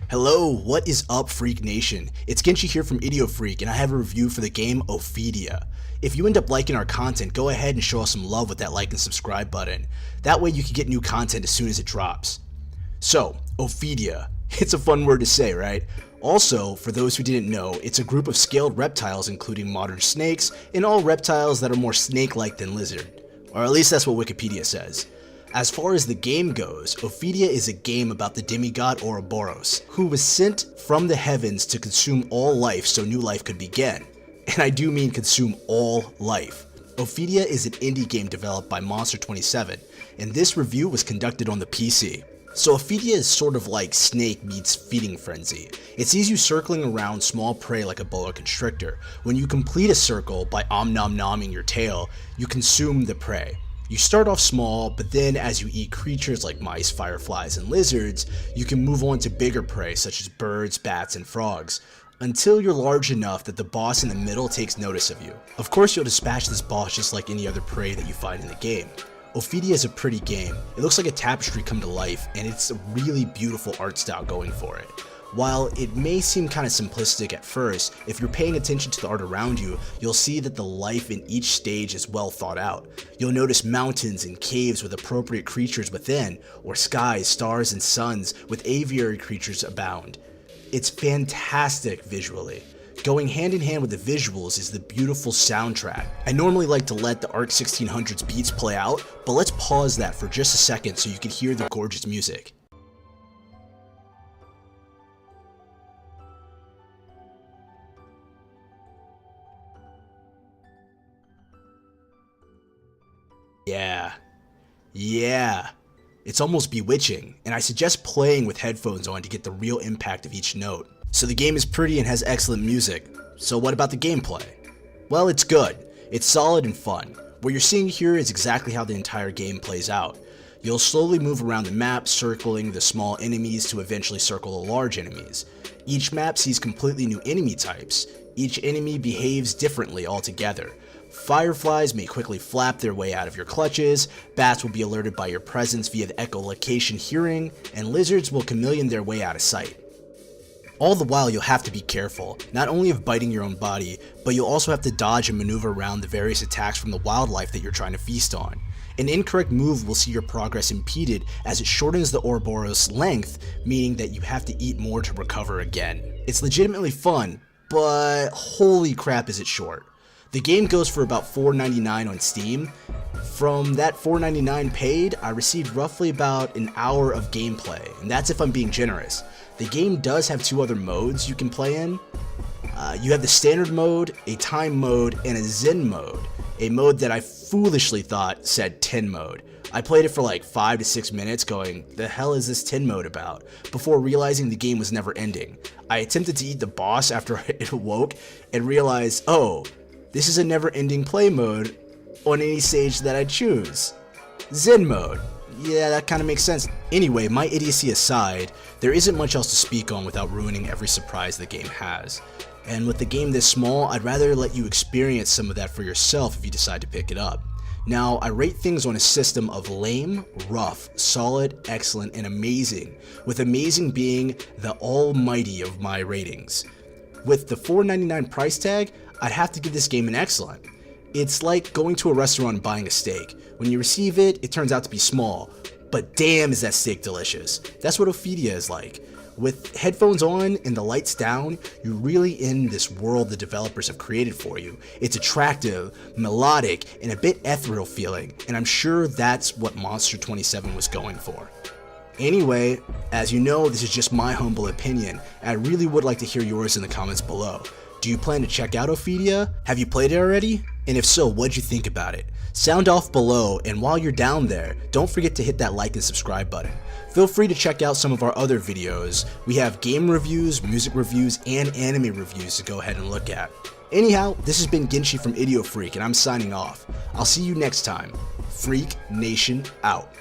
Hello, what is up, Freak Nation? It's GenChi here from IdioFreQ, and I have a review for the game Ophidia. If you end up liking our content, go ahead and show us some love with that like and subscribe button. That way you can get new content as soon as it drops. So, Ophidia. It's a fun word to say, right? Also, for those who didn't know, it's a group of scaled reptiles including modern snakes, and all reptiles that are more snake-like than lizard. Or at least that's what Wikipedia says. As far as the game goes, Ophidia is a game about the demigod Ouroboros, who was sent from the heavens to consume all life so new life could begin. And I do mean consume all life. Ophidia is an indie game developed by Monster27, and this review was conducted on the PC. So Ophidia is sort of like Snake meets Feeding Frenzy. It sees you circling around small prey like a boa constrictor. When you complete a circle by om-nom-nomming your tail, you consume the prey. You start off small, but then as you eat creatures like mice, fireflies, and lizards, you can move on to bigger prey such as birds, bats, and frogs, until you're large enough that the boss in the middle takes notice of you. Of course, you'll dispatch this boss just like any other prey that you find in the game. Ophidia is a pretty game. It looks like a tapestry come to life, and it's a really beautiful art style going for it. While it may seem kind of simplistic at first, if you're paying attention to the art around you, you'll see that the life in each stage is well thought out. You'll notice mountains and caves with appropriate creatures within, or skies, stars, and suns with aviary creatures abound. It's fantastic visually. Going hand in hand with the visuals is the beautiful soundtrack. I normally like to let the ARC 1600s beats play out, but let's pause that for just a second so you can hear the gorgeous music. Yeah, it's almost bewitching, and I suggest playing with headphones on to get the real impact of each note. So the game is pretty and has excellent music. So what about the gameplay? Well, it's good. It's solid and fun. What you're seeing here is exactly how the entire game plays out. You'll slowly move around the map, circling the small enemies to eventually circle the large enemies. Each map sees completely new enemy types. Each enemy behaves differently altogether. Fireflies may quickly flap their way out of your clutches, bats will be alerted by your presence via the echolocation hearing, and lizards will chameleon their way out of sight. All the while, you'll have to be careful, not only of biting your own body, but you'll also have to dodge and maneuver around the various attacks from the wildlife that you're trying to feast on. An incorrect move will see your progress impeded as it shortens the Ouroboros' length, meaning that you have to eat more to recover again. It's legitimately fun, but holy crap is it short. The game goes for about $4.99 on Steam. From that $4.99 paid, I received roughly about an hour of gameplay, and that's if I'm being generous. The game does have two other modes you can play in. You have the standard mode, a time mode, and a Zen mode. A mode that I foolishly thought said 10 mode. I played it for like 5 to 6 minutes going, the hell is this 10 mode about? Before realizing the game was never ending. I attempted to eat the boss after it awoke and realized, oh, this is a never-ending play mode on any stage that I choose. Zen mode. Yeah, that kind of makes sense. Anyway, my idiocy aside, there isn't much else to speak on without ruining every surprise the game has. And with the game this small, I'd rather let you experience some of that for yourself if you decide to pick it up. Now, I rate things on a system of lame, rough, solid, excellent, and amazing, with amazing being the almighty of my ratings. With the $4.99 price tag, I'd have to give this game an excellent. It's like going to a restaurant and buying a steak. When you receive it, it turns out to be small, but damn is that steak delicious. That's what Ophidia is like. With headphones on and the lights down, you're really in this world the developers have created for you. It's attractive, melodic, and a bit ethereal feeling, and I'm sure that's what Monster27 was going for. Anyway, as you know, this is just my humble opinion, and I really would like to hear yours in the comments below. Do you plan to check out Ophidia? Have you played it already? And if so, what'd you think about it? Sound off below, and while you're down there, don't forget to hit that like and subscribe button. Feel free to check out some of our other videos. We have game reviews, music reviews, and anime reviews to go ahead and look at. Anyhow, this has been GenChi from IdioFreQ, and I'm signing off. I'll see you next time. Freak Nation out.